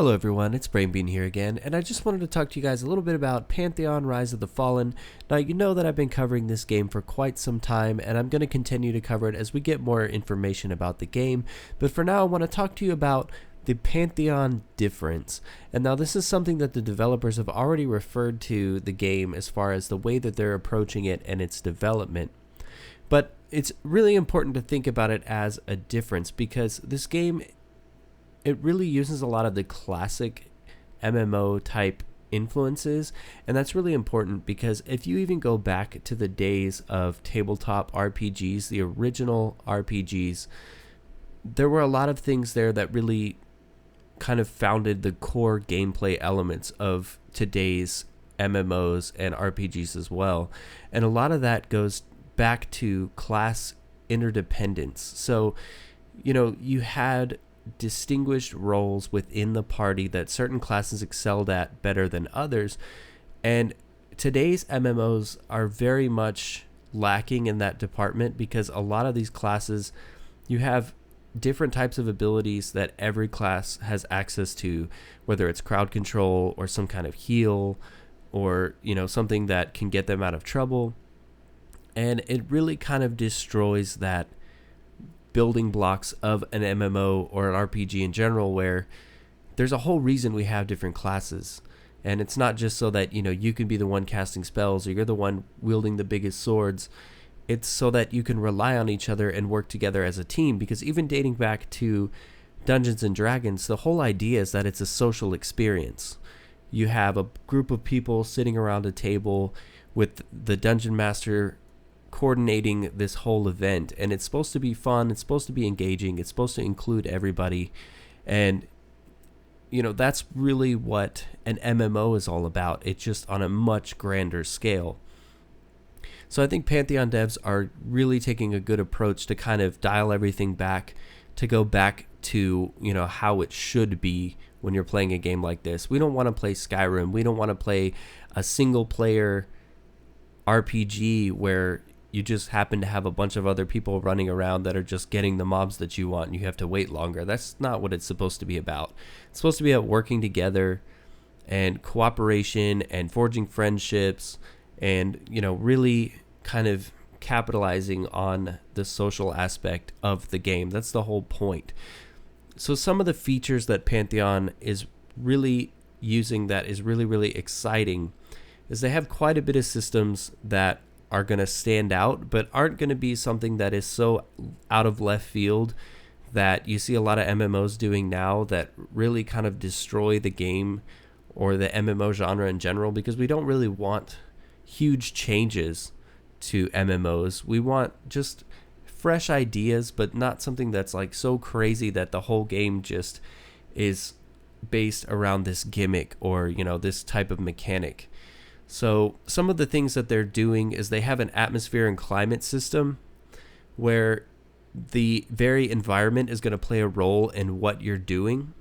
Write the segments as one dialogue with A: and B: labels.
A: Hello everyone, it's Brainbean here again, and I just wanted to talk to you guys a little bit about Pantheon Rise of the Fallen. Now, you know that I've been covering this game for quite some time, and I'm going to continue to cover it as we get more information about the game, but for now I want to talk to you about the Pantheon Difference. And now this is something that the developers have already referred to the game as far as the way that they're approaching it and its development. But it's really important to think about it as a difference because this game, it really uses a lot of the classic MMO type influences, and that's really important because if you even go back to the days of tabletop RPGs, the original RPGs, there were a lot of things there that really kind of founded the core gameplay elements of today's MMOs and RPGs as well. And a lot of that goes back to class interdependence. So, you had distinguished roles within the party that certain classes excelled at better than others, and today's MMOs are very much lacking in that department because a lot of these classes, you have different types of abilities that every class has access to, whether it's crowd control or some kind of heal or something that can get them out of trouble, and it really kind of destroys that building blocks of an MMO or an RPG in general, where there's a whole reason we have different classes. And it's not just so that, you can be the one casting spells or you're the one wielding the biggest swords. It's so that you can rely on each other and work together as a team. Because even dating back to Dungeons and Dragons, the whole idea is that it's a social experience. You have a group of people sitting around a table with the dungeon master coordinating this whole event, and it's supposed to be fun, it's supposed to be engaging, it's supposed to include everybody, and that's really what an MMO is all about. It's just on a much grander scale. So I think Pantheon devs are really taking a good approach to kind of dial everything back, to go back to how it should be when you're playing a game like this. We don't want to play Skyrim, we don't want to play a single player RPG where you just happen to have a bunch of other people running around that are just getting the mobs that you want and you have to wait longer. That's not what it's supposed to be about. It's supposed to be about working together and cooperation and forging friendships and, really kind of capitalizing on the social aspect of the game. That's the whole point. So some of the features that Pantheon is really using that is really, really exciting is they have quite a bit of systems that are going to stand out, but aren't going to be something that is so out of left field that you see a lot of MMOs doing now that really kind of destroy the game or the MMO genre in general, because we don't really want huge changes to MMOs. We want just fresh ideas, but not something that's like so crazy that the whole game just is based around this gimmick or, this type of mechanic. So some of the things that they're doing is they have an atmosphere and climate system where the very environment is going to play a role in what you're doing.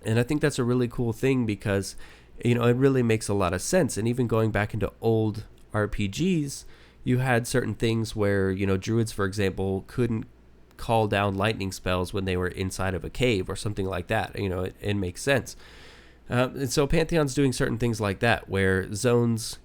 A: And I think that's a really cool thing because, it really makes a lot of sense. And even going back into old RPGs, you had certain things where, druids, for example, couldn't call down lightning spells when they were inside of a cave or something like that. It makes sense. And so Pantheon's doing certain things like that, where zones,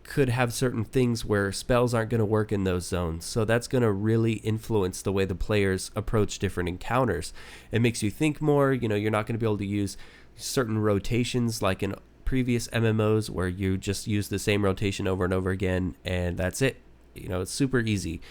A: could have certain things where spells aren't going to work in those zones. So that's going to really influence the way the players approach different encounters. It makes you think more. You're not going to be able to use certain rotations like in previous MMOs where you just use the same rotation over and over again, and that's it. It's super easy.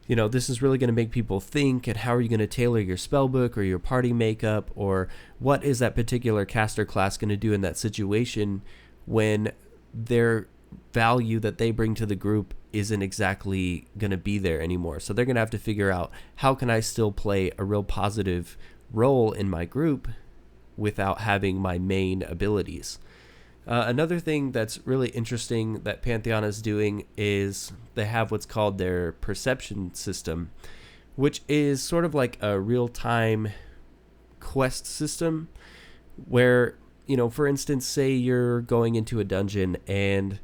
A: This is really going to make people think, and how are you going to tailor your spellbook or your party makeup, or what is that particular caster class going to do in that situation when their value that they bring to the group isn't exactly going to be there anymore. So they're going to have to figure out, how can I still play a real positive role in my group without having my main abilities. Another thing that's really interesting that Pantheon is doing is they have what's called their perception system, which is sort of like a real-time quest system where, for instance, say you're going into a dungeon and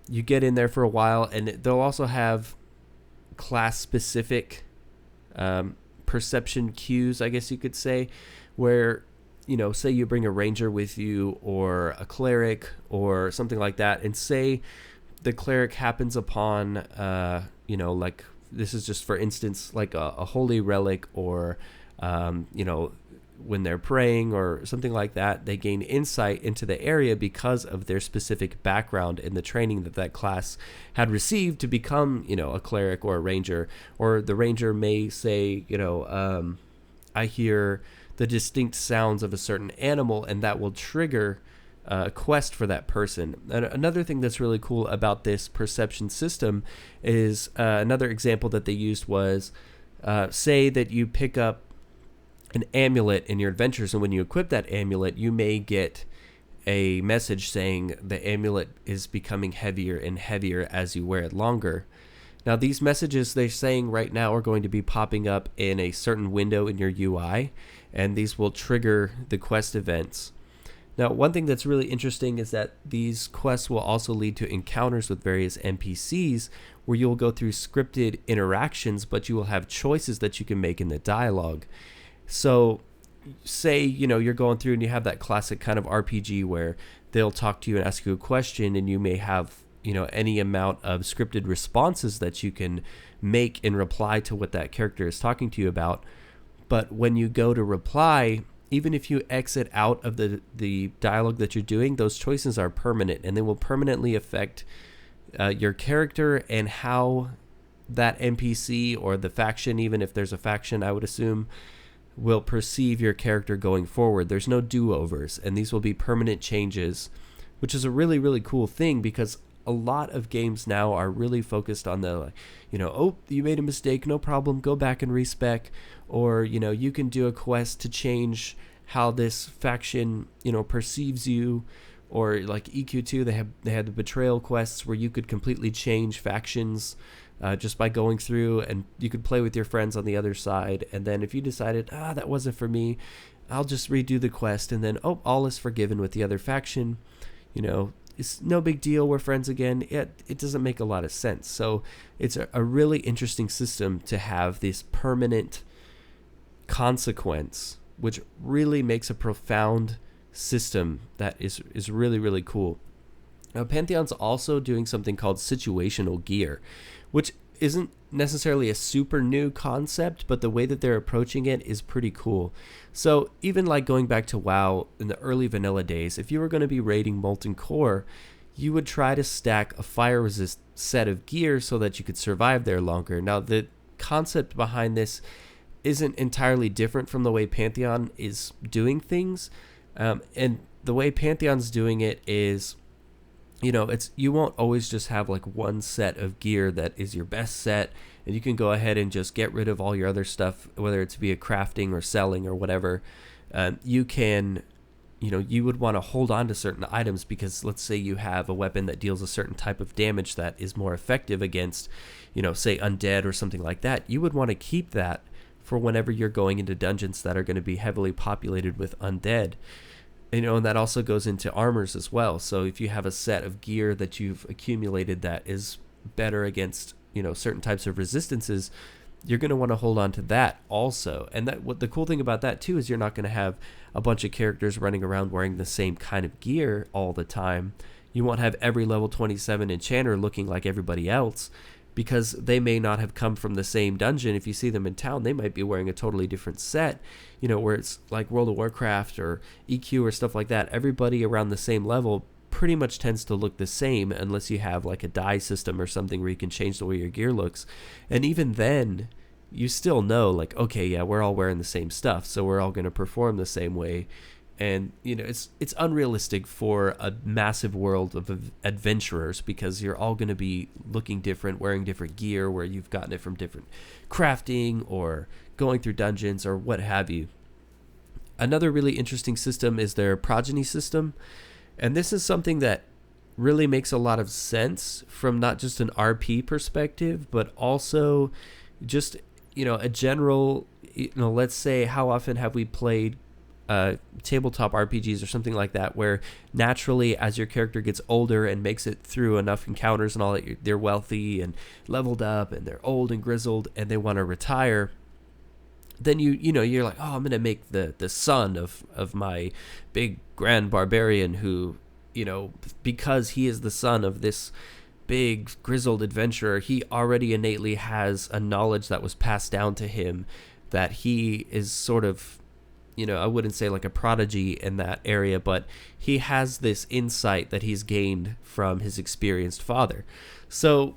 A: you get in there for a while, and they'll also have class-specific perception cues, I guess you could say, where say you bring a ranger with you or a cleric or something like that, and say the cleric happens upon, like this is just for instance, like a holy relic or, when they're praying or something like that, they gain insight into the area because of their specific background and the training that class had received to become, a cleric or a ranger. Or the ranger may say, I hear the distinct sounds of a certain animal, and that will trigger a quest for that person. And another thing that's really cool about this perception system is another example that they used was, say that you pick up an amulet in your adventures, and when you equip that amulet, you may get a message saying the amulet is becoming heavier and heavier as you wear it longer. Now, these messages they're saying right now are going to be popping up in a certain window in your UI, and these will trigger the quest events. Now, one thing that's really interesting is that these quests will also lead to encounters with various NPCs where you'll go through scripted interactions, but you will have choices that you can make in the dialogue. So say, you're going through and you have that classic kind of RPG where they'll talk to you and ask you a question, and you may have, any amount of scripted responses that you can make in reply to what that character is talking to you about. But when you go to reply, even if you exit out of the dialogue that you're doing, those choices are permanent, and they will permanently affect your character and how that NPC or the faction, even if there's a faction, I would assume, will perceive your character going forward. There's no do-overs, and these will be permanent changes, which is a really, really cool thing, because a lot of games now are really focused on the, oh, you made a mistake, no problem, go back and respec, or, you can do a quest to change how this faction, perceives you, or like EQ2, they had the betrayal quests where you could completely change factions just by going through, and you could play with your friends on the other side. And then if you decided, that wasn't for me, I'll just redo the quest, and then, all is forgiven with the other faction. It's no big deal, we're friends again. It doesn't make a lot of sense. So it's a really interesting system to have this permanent consequence, which really makes a profound system that is really, really cool. Now, Pantheon's also doing something called Situational Gear, which isn't necessarily a super new concept, but the way that they're approaching it is pretty cool. So even like going back to WoW in the early vanilla days, if you were going to be raiding Molten Core, you would try to stack a fire resist set of gear so that you could survive there longer. Now, the concept behind this isn't entirely different from the way Pantheon is doing things. And the way Pantheon's doing it is, you won't always just have like one set of gear that is your best set, and you can go ahead and just get rid of all your other stuff, whether it's via crafting or selling or whatever. You can, you would want to hold on to certain items because let's say you have a weapon that deals a certain type of damage that is more effective against, say undead or something like that. You would want to keep that for whenever you're going into dungeons that are going to be heavily populated with undead. And that also goes into armors as well. So if you have a set of gear that you've accumulated that is better against, certain types of resistances, you're going to want to hold on to that also. And that what the cool thing about that too is you're not going to have a bunch of characters running around wearing the same kind of gear all the time. You won't have every level 27 enchanter looking like everybody else, because they may not have come from the same dungeon. If you see them in town, they might be wearing a totally different set, where it's like World of Warcraft or EQ or stuff like that. Everybody around the same level pretty much tends to look the same unless you have like a dye system or something where you can change the way your gear looks. And even then, you still know like, okay, yeah, we're all wearing the same stuff, so we're all going to perform the same way. And, it's unrealistic for a massive world of adventurers because you're all going to be looking different, wearing different gear where you've gotten it from different crafting or going through dungeons or what have you. Another really interesting system is their Progeny System. And this is something that really makes a lot of sense from not just an RP perspective, but also just, a general, let's say, how often have we played tabletop RPGs or something like that, where naturally as your character gets older and makes it through enough encounters and all that, they're wealthy and leveled up and they're old and grizzled and they want to retire. then you're like, oh, I'm gonna make the son of my big grand barbarian who, because he is the son of this big grizzled adventurer, he already innately has a knowledge that was passed down to him, that he is sort of, I wouldn't say like a prodigy in that area, but he has this insight that he's gained from his experienced father. So,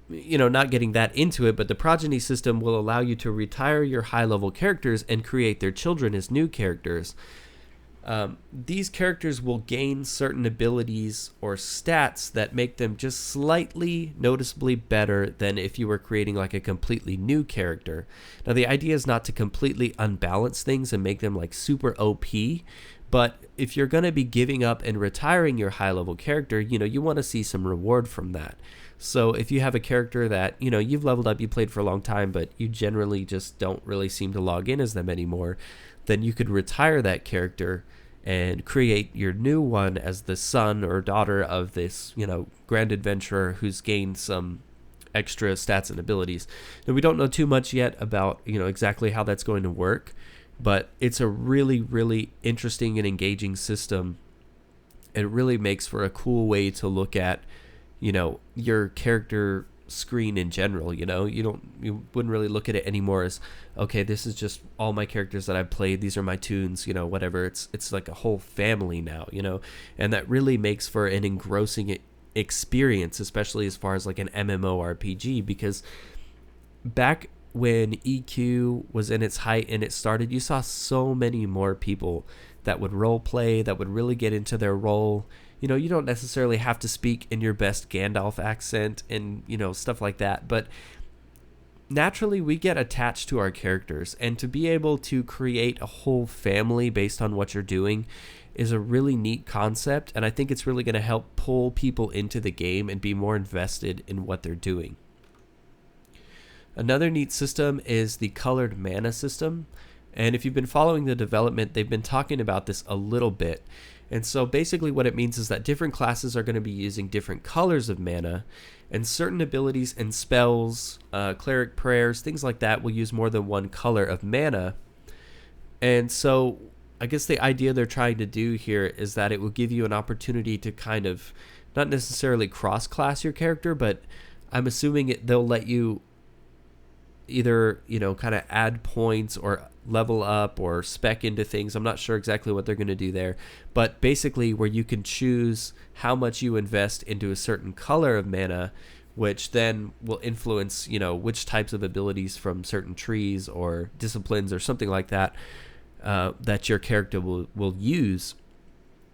A: not getting that into it, but the progeny system will allow you to retire your high-level characters and create their children as new characters. These characters will gain certain abilities or stats that make them just slightly noticeably better than if you were creating like a completely new character. Now, the idea is not to completely unbalance things and make them like super OP, but if you're going to be giving up and retiring your high-level character, you want to see some reward from that. So if you have a character that, you've leveled up, you played for a long time, but you generally just don't really seem to log in as them anymore, then you could retire that character and create your new one as the son or daughter of this, grand adventurer who's gained some extra stats and abilities. Now, we don't know too much yet about, exactly how that's going to work, but it's a really, really interesting and engaging system. It really makes for a cool way to look at, your character screen in general. You wouldn't really look at it anymore as, okay, this is just all my characters that I've played, these are my tunes, whatever. It's like a whole family now, and that really makes for an engrossing experience, especially as far as like an MMORPG, because back when EQ was in its height and it started, you saw so many more people that would role play, that would really get into their role. You don't necessarily have to speak in your best Gandalf accent and, stuff like that. But naturally, we get attached to our characters. And to be able to create a whole family based on what you're doing is a really neat concept. And I think it's really going to help pull people into the game and be more invested in what they're doing. Another neat system is the colored mana system. And if you've been following the development, they've been talking about this a little bit. And so basically what it means is that different classes are going to be using different colors of mana, and certain abilities and spells, cleric prayers, things like that will use more than one color of mana. And so I guess the idea they're trying to do here is that it will give you an opportunity to kind of not necessarily cross-class your character, but I'm assuming they'll let you either, kind of add points or level up or spec into things. I'm not sure exactly what they're going to do there, but basically where you can choose how much you invest into a certain color of mana, which then will influence, which types of abilities from certain trees or disciplines or something like that, that your character will use.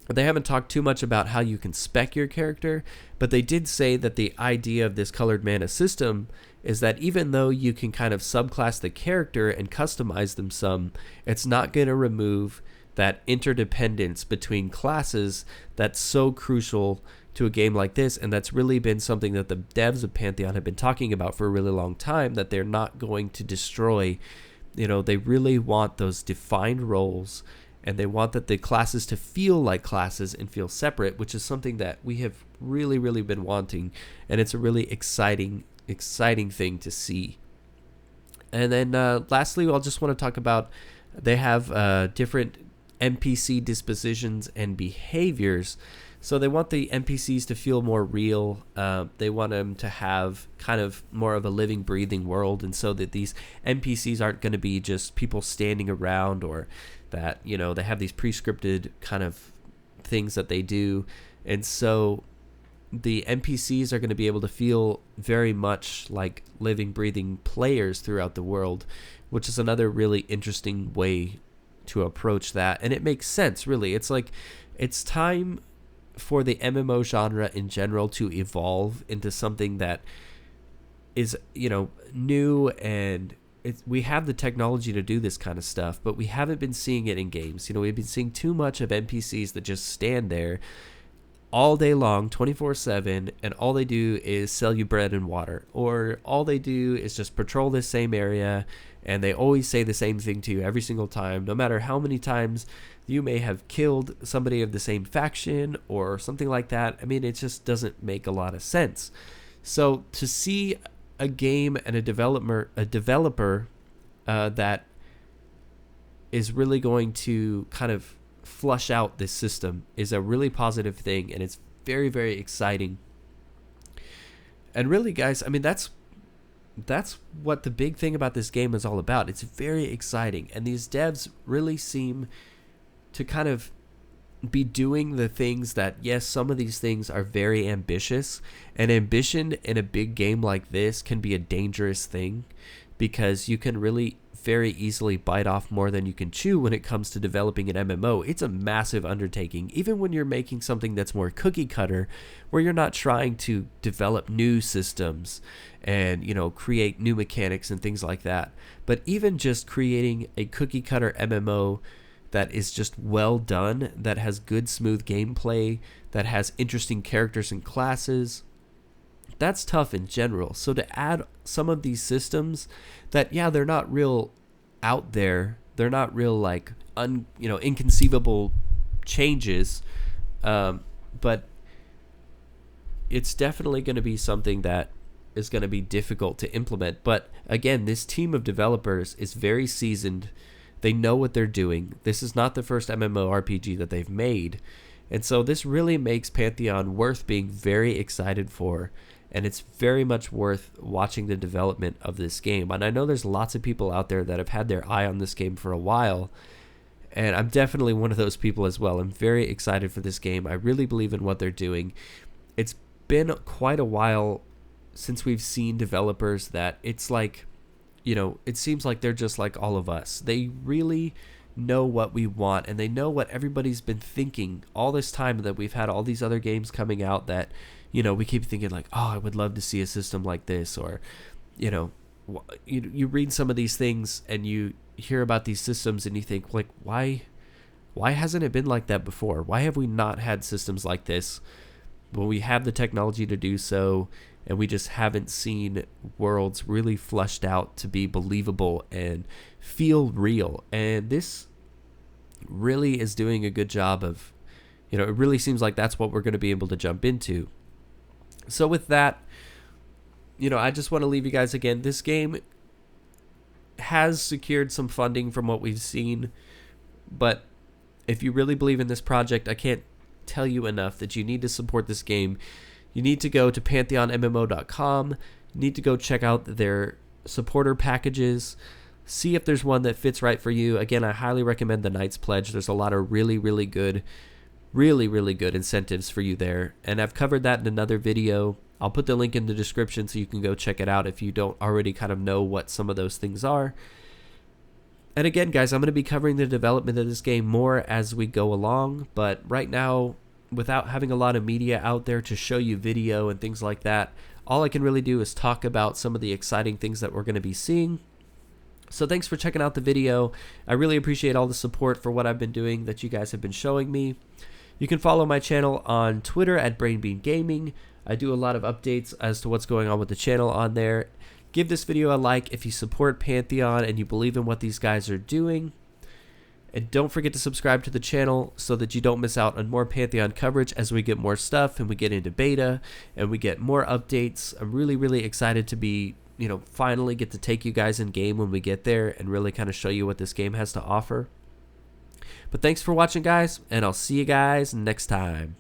A: They haven't talked too much about how you can spec your character, but they did say that the idea of this colored mana system is that even though you can kind of subclass the character and customize them some, it's not going to remove that interdependence between classes that's so crucial to a game like this, and that's really been something that the devs of Pantheon have been talking about for a really long time, that they're not going to destroy. They really want those defined roles, and they want that the classes to feel like classes and feel separate, which is something that we have really, really been wanting, and it's a really exciting thing to see. And then lastly, I'll just want to talk about, they have different NPC dispositions and behaviors. So they want the NPCs to feel more real. They want them to have kind of more of a living, breathing world, and so that these NPCs aren't going to be just people standing around, or that, they have these pre-scripted kind of things that they do. And so the NPCs are going to be able to feel very much like living, breathing players throughout the world, which is another really interesting way to approach that. And it makes sense, really. It's like, it's time for the MMO genre in general to evolve into something that is, new, and we have the technology to do this kind of stuff, but we haven't been seeing it in games. We've been seeing too much of NPCs that just stand there all day long, 24/7, and all they do is sell you bread and water, or all they do is just patrol this same area, and they always say the same thing to you every single time, no matter how many times you may have killed somebody of the same faction or something like that. I mean, it just doesn't make a lot of sense. So to see a game and a developer that is really going to kind of flush out this system is a really positive thing, and it's very, very exciting. And really, guys, I mean, that's what the big thing about this game is all about. It's very exciting, and these devs really seem to kind of be doing the things that, yes, some of these things are very ambitious, and ambition in a big game like this can be a dangerous thing, because you can really very easily bite off more than you can chew when it comes to developing an MMO. It's a massive undertaking, even when you're making something that's more cookie cutter, where you're not trying to develop new systems and, you know, create new mechanics and things like that. But even just creating a cookie cutter MMO that is just well done, that has good smooth gameplay, that has interesting characters and classes, that's tough in general. So to add some of these systems that, yeah, they're not real out there, they're not real like inconceivable changes, but it's definitely going to be something that is going to be difficult to implement. But again, this team of developers is very seasoned. They know what they're doing. This is not the first MMORPG that they've made, and so this really makes Pantheon worth being very excited for. And it's very much worth watching the development of this game. And I know there's lots of people out there that have had their eye on this game for a while, and I'm definitely one of those people as well. I'm very excited for this game. I really believe in what they're doing. It's been quite a while since we've seen developers that it's like, you know, it seems like they're just like all of us. They really know what we want, and they know what everybody's been thinking all this time that we've had all these other games coming out that, you know, we keep thinking like, oh, I would love to see a system like this. Or, you know, you read some of these things and you hear about these systems and you think like, why hasn't it been like that before? Why have we not had systems like this when we have the technology to do so, and we just haven't seen worlds really fleshed out to be believable and feel real? And this really is doing a good job of, you know, it really seems like that's what we're going to be able to jump into. So with that, you know, I just want to leave you guys again. This game has secured some funding from what we've seen, but if you really believe in this project, I can't tell you enough that you need to support this game. You need to go to pantheonmmo.com. You need to go check out their supporter packages. See if there's one that fits right for you. Again, I highly recommend the Knights Pledge. There's a lot of really good incentives for you there, and I've covered that in another video. I'll put the link in the description so you can go check it out if you don't already kind of know what some of those things are. And again, guys, I'm going to be covering the development of this game more as we go along, but right now, without having a lot of media out there to show you video and things like that, all I can really do is talk about some of the exciting things that we're going to be seeing. So thanks for checking out the video. I really appreciate all the support for what I've been doing that you guys have been showing me. You can follow my channel on Twitter at BrainBean Gaming. I do a lot of updates as to what's going on with the channel on there. Give this video a like if you support Pantheon and you believe in what these guys are doing. And don't forget to subscribe to the channel so that you don't miss out on more Pantheon coverage as we get more stuff and we get into beta and we get more updates. I'm really excited to be, you know, finally get to take you guys in game when we get there and really kind of show you what this game has to offer. But thanks for watching, guys, and I'll see you guys next time.